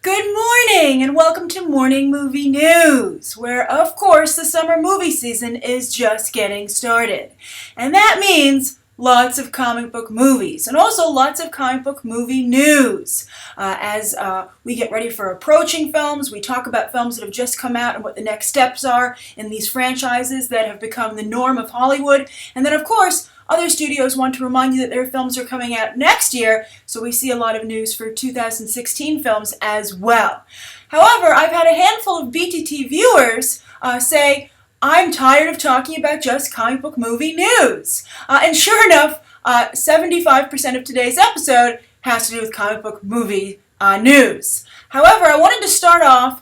Good morning and welcome to Morning Movie News, where of course the summer movie season is just getting started. And that means lots of comic book movies and also lots of comic book movie news. As we get ready for approaching films, we talk about films that have just come out and what the next steps are in these franchises that have become the norm of Hollywood. And then of course, other studios want to remind you that their films are coming out next year, so we see a lot of news for 2016 films as well. However, I've had a handful of BTT viewers say, I'm tired of talking about just comic book movie news. And sure enough, 75% of today's episode has to do with comic book movie news. However, I wanted to start off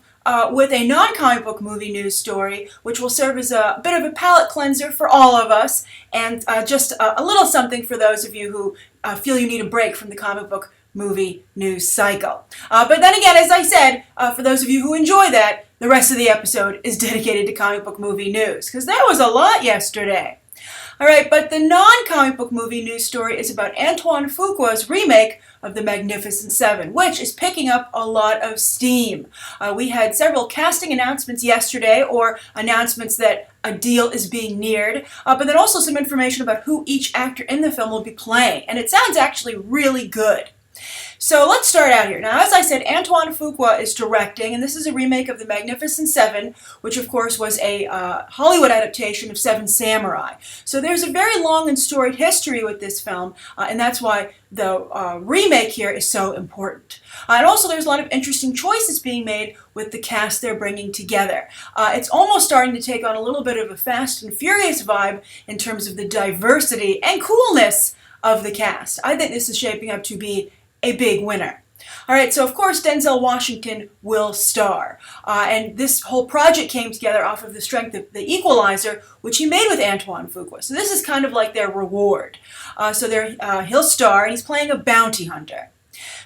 with a non-comic book movie news story, which will serve as a bit of a palate cleanser for all of us, and just a little something for those of you who feel you need a break from the comic book movie news cycle. But then again, as I said, for those of you who enjoy that, the rest of the episode is dedicated to comic book movie news, because there was a lot yesterday. Alright, but the non-comic book movie news story is about Antoine Fuqua's remake of The Magnificent Seven, which is picking up a lot of steam. We had several casting announcements yesterday, or announcements that a deal is being neared, but then also some information about who each actor in the film will be playing, and it sounds actually really good. So let's start out here. Now, as I said, Antoine Fuqua is directing, and this is a remake of The Magnificent Seven, which of course was a Hollywood adaptation of Seven Samurai. So there's a very long and storied history with this film, and that's why the remake here is so important. And also there's a lot of interesting choices being made with the cast they're bringing together. It's almost starting to take on a little bit of a Fast and Furious vibe in terms of the diversity and coolness of the cast. I think this is shaping up to be a big winner. Alright, so of course Denzel Washington will star. And this whole project came together off of the strength of The Equalizer, which he made with Antoine Fuqua. So this is kind of like their reward. He'll star, and he's playing a bounty hunter.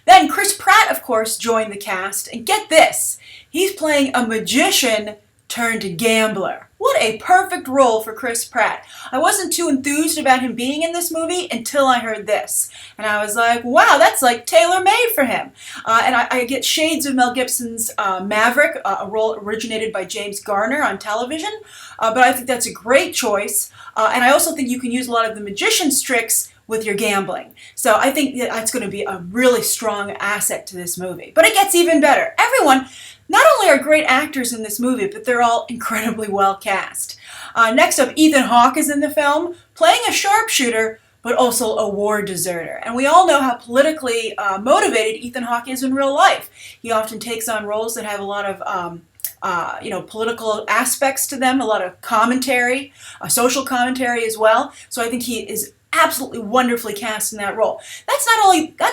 Then Chris Pratt, of course, joined the cast, and get this, he's playing a magician turned gambler. What a perfect role for Chris Pratt. I wasn't too enthused about him being in this movie until I heard this. And I was like, wow, that's like tailor-made for him. And I get shades of Mel Gibson's Maverick, a role originated by James Garner on television. But I think that's a great choice. And I also think you can use a lot of the magician's tricks with your gambling. So I think that's going to be a really strong asset to this movie. But it gets even better. Everyone not only are great actors in this movie, but they're all incredibly well cast. Next up, Ethan Hawke is in the film, playing a sharpshooter, but also a war deserter. And we all know how politically motivated Ethan Hawke is in real life. He often takes on roles that have a lot of political aspects to them, a lot of commentary, social commentary as well. So I think he is absolutely wonderfully cast in that role. That's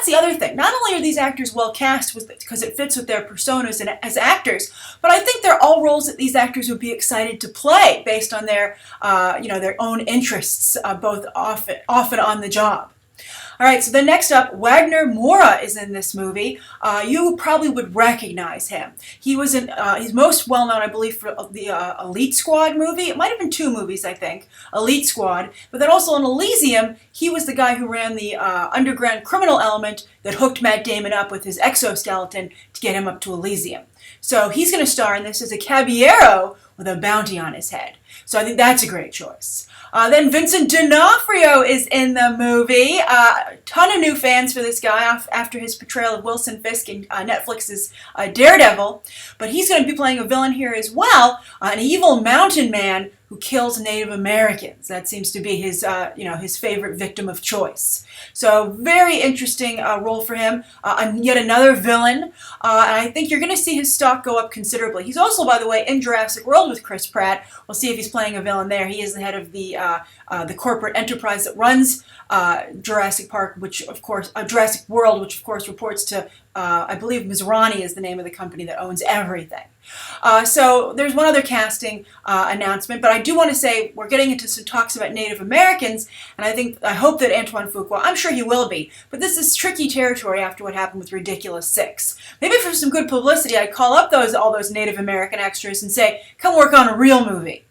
the other thing. Not only are these actors well cast because it fits with their personas and as actors, but I think they're all roles that these actors would be excited to play based on their own interests, both off and on the job. Alright, so then next up, Wagner Moura is in this movie. You probably would recognize him. He's most well known, I believe, for the Elite Squad movie. It might have been two movies, I think. Elite Squad. But then also in Elysium, he was the guy who ran the underground criminal element that hooked Matt Damon up with his exoskeleton to get him up to Elysium. So he's going to star in this as a caballero with a bounty on his head. So I think that's a great choice. Then Vincent D'Onofrio is in the movie. A ton of new fans for this guy after his portrayal of Wilson Fisk in Netflix's Daredevil. But he's going to be playing a villain here as well, an evil mountain man who kills Native Americans. That seems to be his favorite victim of choice. So very interesting role for him. Yet another villain. And I think you're going to see his stock go up considerably. He's also, by the way, in Jurassic World with Chris Pratt. We'll see if he's playing a villain there. He is the head of the corporate enterprise that runs Jurassic World, which of course reports to I believe Mizrahi is the name of the company that owns everything. So there's one other casting announcement, but I do want to say we're getting into some talks about Native Americans, and I hope that Antoine Fuqua, I'm sure he will be, but this is tricky territory after what happened with Ridiculous 6. Maybe for some good publicity, I'd call up all those Native American extras and say, come work on a real movie.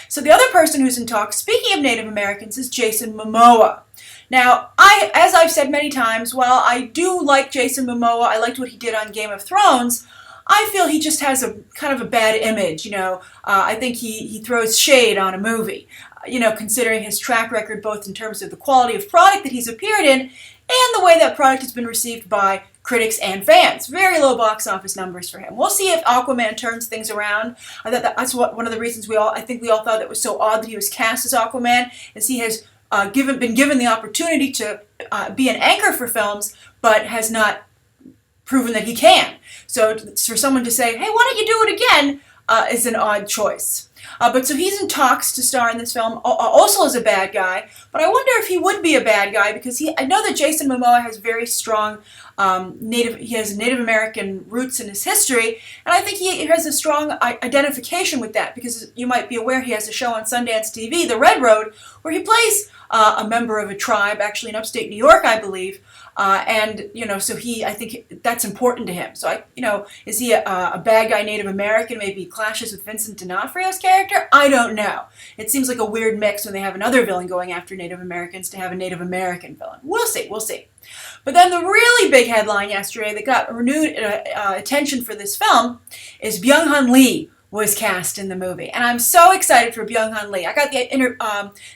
So the other person who's in talks, speaking of Native Americans, is Jason Momoa. Now, as I've said many times, while I do like Jason Momoa, I liked what he did on Game of Thrones, I feel he just has a kind of a bad image, I think he throws shade on a movie, considering his track record both in terms of the quality of product that he's appeared in and the way that product has been received by critics and fans. Very low box office numbers for him. We'll see if Aquaman turns things around. I thought that's one of the reasons we all thought it was so odd that he was cast as Aquaman, is he has been given the opportunity to be an anchor for films, but has not proven that he can. So for someone to say, hey, why don't you do it again, is an odd choice. But so he's in talks to star in this film, also as a bad guy, but I wonder if he would be a bad guy, because I know that Jason Momoa has very strong Native American roots in his history, and I think he has a strong identification with that, because you might be aware he has a show on Sundance TV, The Red Road, where he plays a member of a tribe, actually in upstate New York, I believe, so I think that's important to him. So is he a bad guy Native American? Maybe he clashes with Vincent D'Onofrio's character? I don't know. It seems like a weird mix when they have another villain going after Native Americans to have a Native American villain. We'll see. But then the really big headline yesterday that got renewed attention for this film is Byung Hun Lee was cast in the movie. And I'm so excited for Byung Hun Lee. I got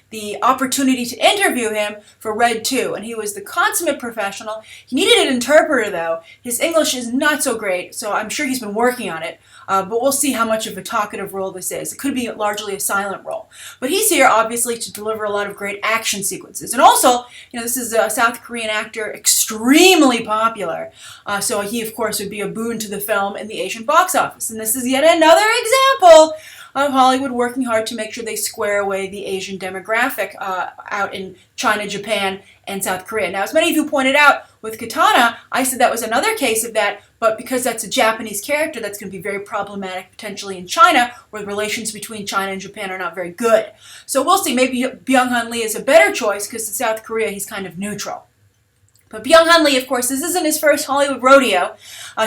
the opportunity to interview him for Red 2, and he was the consummate professional. He needed an interpreter, though. His English is not so great, so I'm sure he's been working on it. But we'll see how much of a talkative role this is. It could be largely a silent role. But he's here, obviously, to deliver a lot of great action sequences. And also, this is a South Korean actor, extremely popular. So he, of course, would be a boon to the film in the Asian box office. And this is yet another example of Hollywood working hard to make sure they square away the Asian demographic out in China, Japan, and South Korea. Now, as many of you pointed out, with Katana, I said that was another case of that, but because that's a Japanese character, that's going to be very problematic potentially in China, where relations between China and Japan are not very good. So we'll see. Maybe Byung Hun Lee is a better choice, because in South Korea, he's kind of neutral. But Byung Hun Lee, of course, this isn't his first Hollywood rodeo.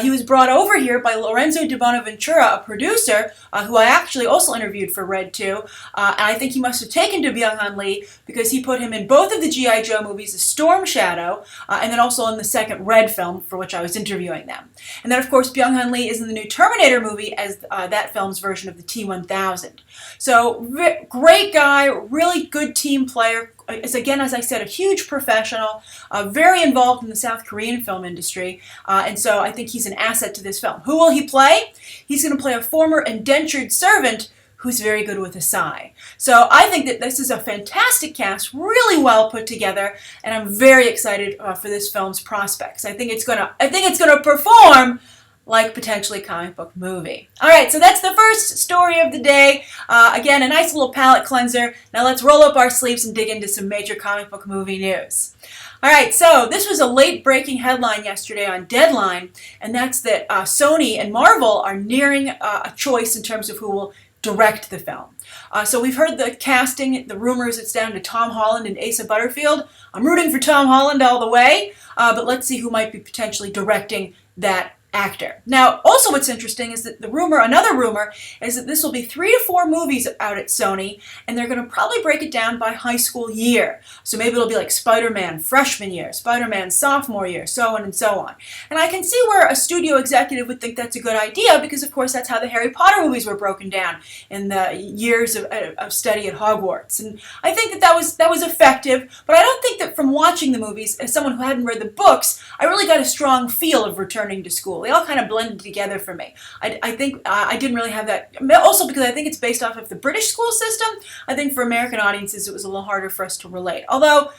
He was brought over here by Lorenzo de Bonaventura, a producer, who I actually also interviewed for Red 2. And I think he must have taken to Byung Hun Lee because he put him in both of the G.I. Joe movies, The Storm Shadow, and then also in the second Red film, for which I was interviewing them. And then, of course, Byung Hun Lee is in the new Terminator movie as that film's version of the T-1000. So, great guy, really good team player. Is, again, as I said, a huge professional, very involved in the South Korean film industry, and so I think he's an asset to this film. Who will he play? He's going to play a former indentured servant who's very good with a sigh. So I think that this is a fantastic cast, really well put together, and I'm very excited for this film's prospects. I think it's going to perform like potentially a comic book movie. All right, so that's the first story of the day. Again, a nice little palate cleanser. Now let's roll up our sleeves and dig into some major comic book movie news. All right, so this was a late-breaking headline yesterday on Deadline, and that's that Sony and Marvel are nearing a choice in terms of who will direct the film. So we've heard the casting, the rumors, it's down to Tom Holland and Asa Butterfield. I'm rooting for Tom Holland all the way, but let's see who might be potentially directing that actor. Now, also what's interesting is that another rumor, is that this will be 3 to 4 movies out at Sony, and they're going to probably break it down by high school year. So maybe it'll be like Spider-Man freshman year, Spider-Man sophomore year, so on and so on. And I can see where a studio executive would think that's a good idea, because of course that's how the Harry Potter movies were broken down in the years of study at Hogwarts. And I think that was effective, but I don't think that from watching the movies, as someone who hadn't read the books, I really got a strong feel of returning to school. They all kind of blended together for me. I think I didn't really have that. Also because I think it's based off of the British school system. I think for American audiences it was a little harder for us to relate. Although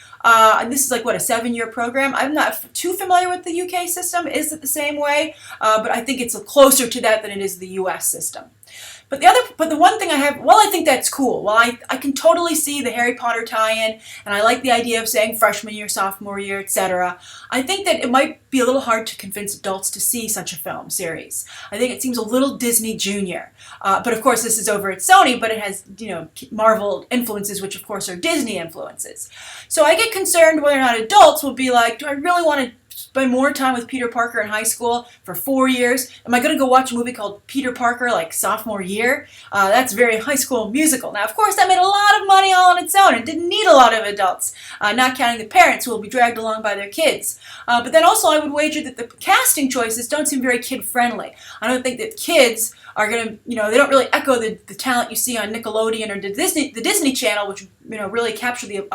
this is like, what, a 7-year program? I'm not too familiar with the UK system. Is it the same way? But I think it's closer to that than it is the US system. But the one thing I have, well, I think that's cool. Well, I can totally see the Harry Potter tie-in, and I like the idea of saying freshman year, sophomore year, etc. I think that it might be a little hard to convince adults to see such a film series. I think it seems a little Disney Junior. But of course, this is over at Sony, but it has, Marvel influences, which of course are Disney influences. So I get concerned whether or not adults will be like, do I really want to spend more time with Peter Parker in high school for 4 years? Am I going to go watch a movie called Peter Parker like sophomore year? That's very High School Musical. Now, of course, that made a lot of money all on its own and didn't need a lot of adults, not counting the parents who will be dragged along by their kids. But then also I would wager that the casting choices don't seem very kid-friendly. I don't think that kids are going to, they don't really echo the talent you see on Nickelodeon or the Disney Channel, which, really capture the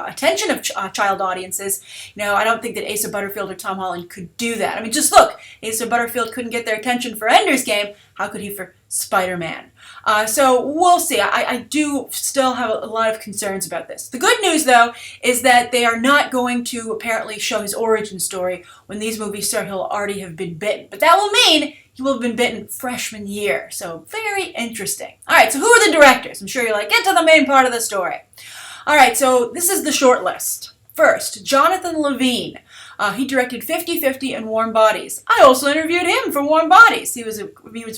attention of child audiences. I don't think that Asa Butterfield or Tom Holland could do that. I mean, just look, Asa Butterfield couldn't get their attention for Ender's Game. How could he for Spider-Man? So we'll see. I do still have a lot of concerns about this. The good news, though, is that they are not going to apparently show his origin story when these movies start. He'll already have been bitten. But that will mean he will have been bitten freshman year. So very interesting. All right, so who are the directors? I'm sure you're like, get to the main part of the story. All right, so this is the short list. First, Jonathan Levine. He directed 50/50 and Warm Bodies. I also interviewed him for Warm Bodies. He was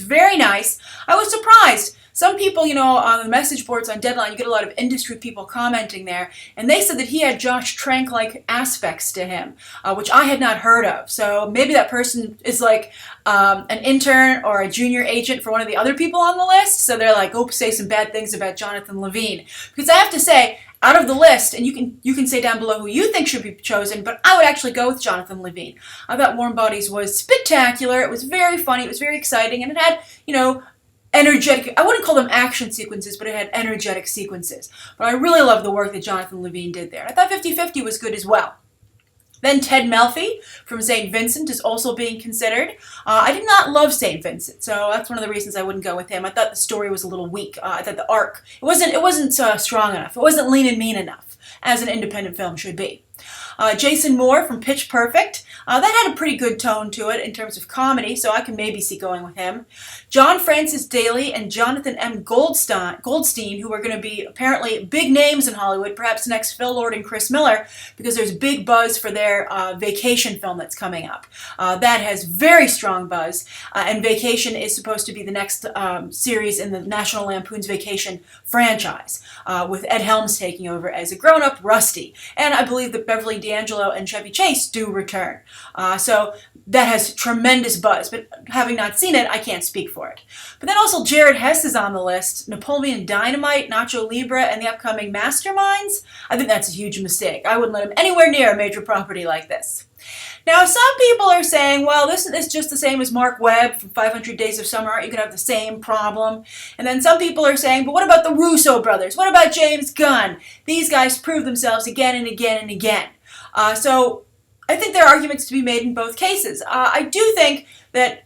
very nice. I was surprised. Some people, on the message boards on Deadline, you get a lot of industry people commenting there, and they said that he had Josh Trank-like aspects to him, which I had not heard of. So maybe that person is like an intern or a junior agent for one of the other people on the list. So they're like, oops, say some bad things about Jonathan Levine. Because I have to say, out of the list, and you can say down below who you think should be chosen, but I would actually go with Jonathan Levine. I thought Warm Bodies was spectacular. It was very funny. It was very exciting, and it had, energetic, I wouldn't call them action sequences, but it had energetic sequences. But I really love the work that Jonathan Levine did there. I thought 50/50 was good as well. Then Ted Melfi from St. Vincent is also being considered. I did not love St. Vincent, so that's one of the reasons I wouldn't go with him. I thought the story was a little weak. I thought the arc, it wasn't strong enough. It wasn't lean and mean enough, as an independent film should be. Jason Moore from Pitch Perfect. That had a pretty good tone to it in terms of comedy, so I can maybe see going with him. John Francis Daley and Jonathan M. Goldstein, who are going to be apparently big names in Hollywood, perhaps next Phil Lord and Chris Miller, because there's big buzz for their Vacation film that's coming up. That has very strong buzz, and Vacation is supposed to be the next series in the National Lampoon's Vacation franchise, with Ed Helms taking over as a grown-up Rusty. And I believe that Beverly D'Angelo and Chevy Chase do return. So that has tremendous buzz, but having not seen it, I can't speak for it. But then also Jared Hess is on the list. Napoleon Dynamite, Nacho Libre, and the upcoming Masterminds. I think that's a huge mistake. I wouldn't let him anywhere near a major property like this. Now, some people are saying, well, this is just the same as Mark Webb from 500 Days of Summer. Aren't you going to have the same problem? And then some people are saying, but what about the Russo brothers? What about James Gunn? These guys prove themselves again and again and again. So I think there are arguments to be made in both cases. I do think that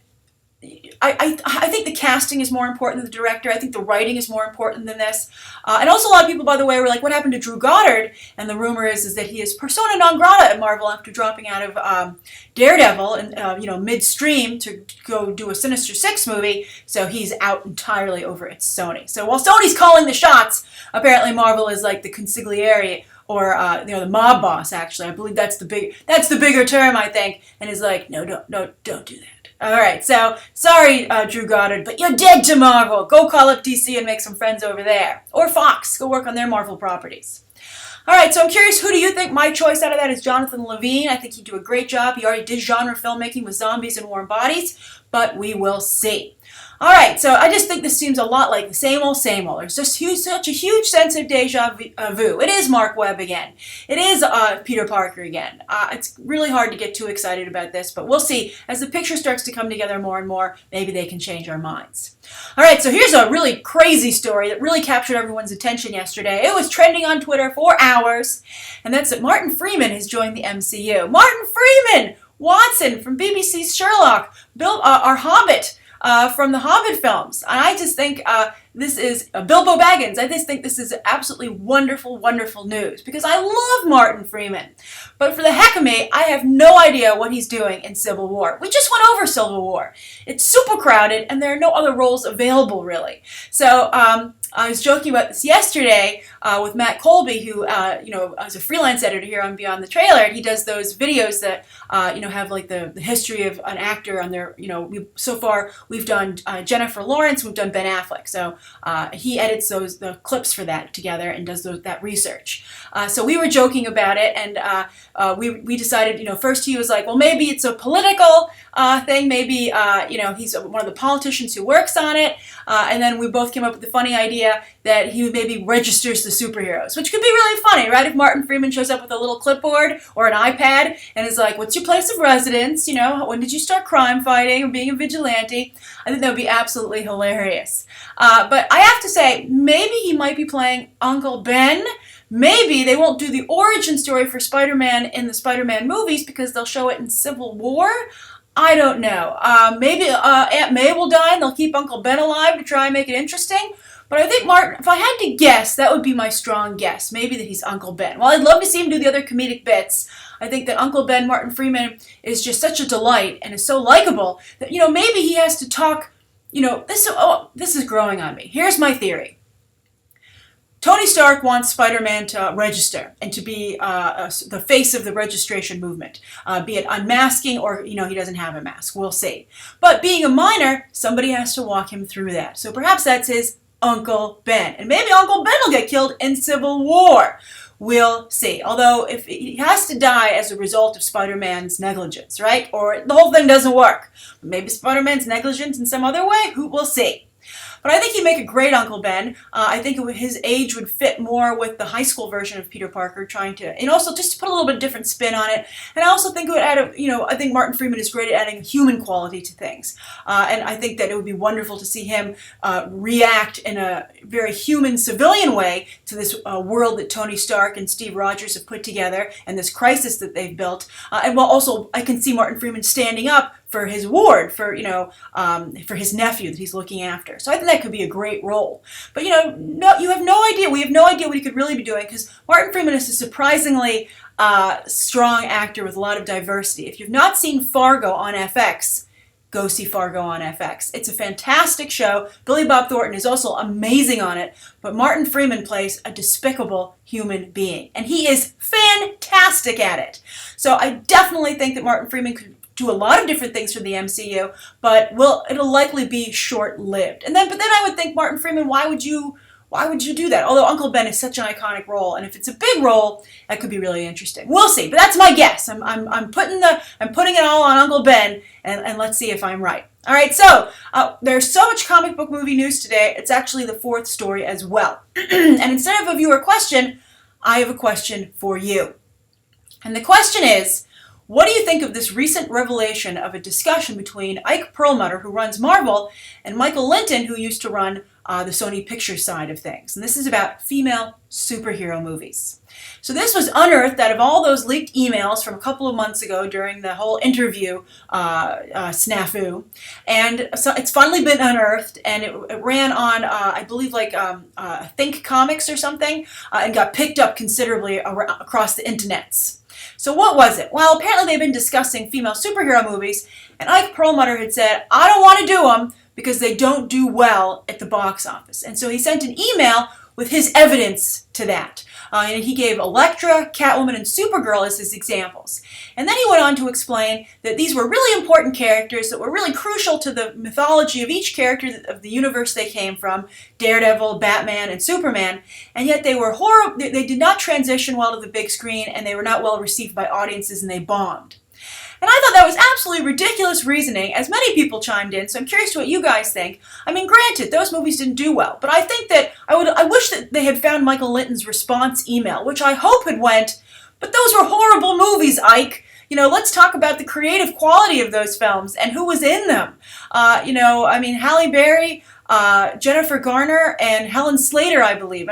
I think the casting is more important than the director. I think the writing is more important than this. And also a lot of people, by the way, were like, what happened to Drew Goddard? And the rumor is that he is persona non grata at Marvel after dropping out of Daredevil and midstream to go do a Sinister Six movie. So he's out entirely over at Sony. So while Sony's calling the shots, apparently Marvel is like the consigliere, or the mob boss. Actually, I believe that's the bigger term, I think. And is like, no, don't do that. All right, so sorry, Drew Goddard, but you're dead to Marvel. Go call up DC and make some friends over there, or Fox. Go work on their Marvel properties. All right, so I'm curious, who do you think? My choice out of that is Jonathan Levine. I think he'd do a great job. He already did genre filmmaking with Zombies and Warm Bodies, but we will see. All right, so I just think this seems a lot like the same old, same old. There's just such a huge sense of deja vu. It is Mark Webb again. It is Peter Parker again. It's really hard to get too excited about this, but we'll see. As the picture starts to come together more and more, maybe they can change our minds. All right, so here's a really crazy story that really captured everyone's attention yesterday. It was trending on Twitter for hours, and that's that Martin Freeman has joined the MCU. Martin Freeman! Watson from BBC's Sherlock, our Hobbit, from the Hobbit films. And I just think this is Bilbo Baggins. I just think this is absolutely wonderful, wonderful news because I love Martin Freeman. But for the heck of me, I have no idea what he's doing in Civil War. We just went over Civil War. It's super crowded and there are no other roles available really. So I was joking about this yesterday with Matt Colby, who is a freelance editor here on Beyond the Trailer, and he does those videos that have like the history of an actor on their. So far we've done Jennifer Lawrence, we've done Ben Affleck. So he edits the clips for that together and does that research. So we were joking about it, and we decided, first he was like, well, maybe it's a political thing, maybe, he's one of the politicians who works on it, and then we both came up with the funny idea that he maybe registers the superheroes, which could be really funny, right? If Martin Freeman shows up with a little clipboard or an iPad and is like, what's your place of residence? When did you start crime fighting or being a vigilante? I think that would be absolutely hilarious. But I have to say, maybe he might be playing Uncle Ben. Maybe they won't do the origin story for Spider-Man in the Spider-Man movies because they'll show it in Civil War. I don't know. Maybe Aunt May will die and they'll keep Uncle Ben alive to try and make it interesting. But I think Martin, if I had to guess, that would be my strong guess. Maybe that he's Uncle Ben. While I'd love to see him do the other comedic bits, I think that Uncle Ben, Martin Freeman, is just such a delight and is so likable that, maybe he has to talk, this is growing on me. Here's my theory. Tony Stark wants Spider-Man to register and to be the face of the registration movement, be it unmasking or, he doesn't have a mask. We'll see. But being a minor, somebody has to walk him through that. So perhaps that's his Uncle Ben. And maybe Uncle Ben will get killed in Civil War. We'll see. Although if he has to die as a result of Spider-Man's negligence, right? Or the whole thing doesn't work. Maybe Spider-Man's negligence in some other way. We'll see. But I think he'd make a great Uncle Ben. I think his age would fit more with the high school version of Peter Parker, and also just to put a little bit different spin on it. And I also think it would add I think Martin Freeman is great at adding human quality to things. And I think that it would be wonderful to see him react in a very human, civilian way to this world that Tony Stark and Steve Rogers have put together and this crisis that they've built. And while also I can see Martin Freeman standing up for his ward, for his nephew that he's looking after. So I think that could be a great role. But no, you have no idea. We have no idea what he could really be doing because Martin Freeman is a surprisingly strong actor with a lot of diversity. If you've not seen Fargo on FX, go see Fargo on FX. It's a fantastic show. Billy Bob Thornton is also amazing on it, but Martin Freeman plays a despicable human being, and he is fantastic at it. So I definitely think that Martin Freeman could do a lot of different things for the MCU, but it'll likely be short-lived. But then I would think, Martin Freeman, why would you do that? Although Uncle Ben is such an iconic role, and if it's a big role, that could be really interesting. We'll see, but that's my guess. I'm putting it all on Uncle Ben, and let's see if I'm right. All right, so there's so much comic book movie news today. It's actually the fourth story as well. And instead of a viewer question, I have a question for you. And the question is, what do you think of this recent revelation of a discussion between Ike Perlmutter, who runs Marvel, and Michael Linton, who used to run the Sony Pictures side of things? And this is about female superhero movies. So this was unearthed out of all those leaked emails from a couple of months ago during the whole interview snafu. And so it's finally been unearthed, and it ran on, I believe, Think Comics or something, and got picked up considerably across the internets. So what was it? Well, apparently they've been discussing female superhero movies, and Ike Perlmutter had said, I don't want to do them because they don't do well at the box office. And so he sent an email with his evidence to that. And he gave Elektra, Catwoman, and Supergirl as his examples. And then he went on to explain that these were really important characters that were really crucial to the mythology of each character of the universe they came from, Daredevil, Batman, and Superman, and yet they were horrible. They did not transition well to the big screen, and they were not well received by audiences, and they bombed. And I thought that was absolutely ridiculous reasoning, as many people chimed in, so I'm curious to what you guys think. I mean, granted, those movies didn't do well, but I think that I wish that they had found Michael Linton's response email, which I hope had went, but those were horrible movies, Ike. Let's talk about the creative quality of those films and who was in them. Halle Berry, Jennifer Garner, and Helen Slater, I believe.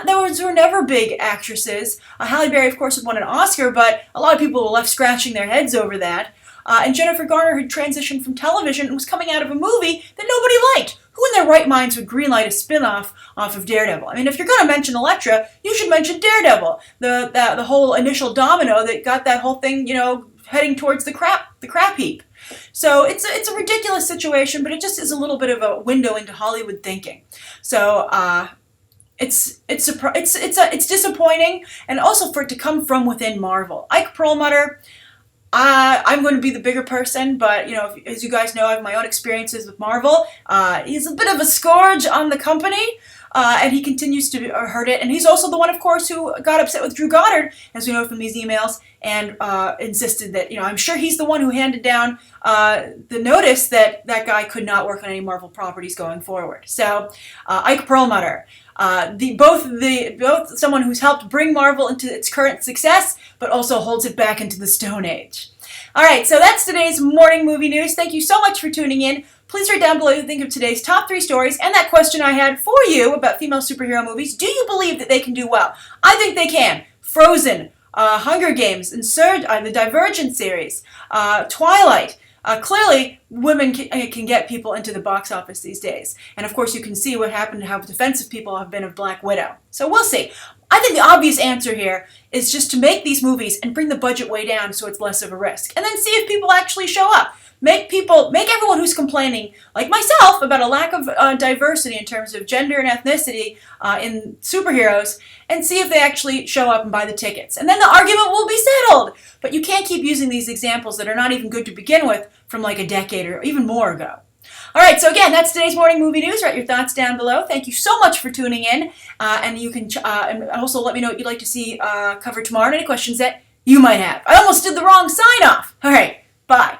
Those were never big actresses. Halle Berry, of course, had won an Oscar, but a lot of people were left scratching their heads over that. And Jennifer Garner had transitioned from television and was coming out of a movie that nobody liked. Who in their right minds would greenlight a spin-off off of Daredevil? If you're going to mention Elektra, you should mention Daredevil, the whole initial domino that got that whole thing, heading towards the crap heap. So it's a ridiculous situation, but it just is a little bit of a window into Hollywood thinking. So it's disappointing, and also for it to come from within Marvel. Ike Perlmutter, I'm going to be the bigger person, but, as you guys know, I have my own experiences with Marvel. He's a bit of a scourge on the company, and he continues to hurt it. And he's also the one, of course, who got upset with Drew Goddard, as we know from these emails, and insisted that, I'm sure he's the one who handed down the notice that that guy could not work on any Marvel properties going forward. So, Ike Perlmutter. Both someone who's helped bring Marvel into its current success, but also holds it back into the Stone Age. All right, so that's today's morning movie news. Thank you so much for tuning in. Please write down below what you think of today's top 3 stories and that question I had for you about female superhero movies. Do you believe that they can do well? I think they can. Frozen, Hunger Games, the Divergent series, Twilight. Clearly, women can get people into the box office these days. And of course, you can see what happened, how defensive people have been of Black Widow. So we'll see. I think the obvious answer here is just to make these movies and bring the budget way down so it's less of a risk. And then see if people actually show up. Make everyone who's complaining, like myself, about a lack of diversity in terms of gender and ethnicity in superheroes, and see if they actually show up and buy the tickets. And then the argument will be settled. But you can't keep using these examples that are not even good to begin with from like a decade or even more ago. All right, so again, that's today's morning movie news. Write your thoughts down below. Thank you so much for tuning in. And you can and also let me know what you'd like to see covered tomorrow and any questions that you might have. I almost did the wrong sign-off. All right, bye.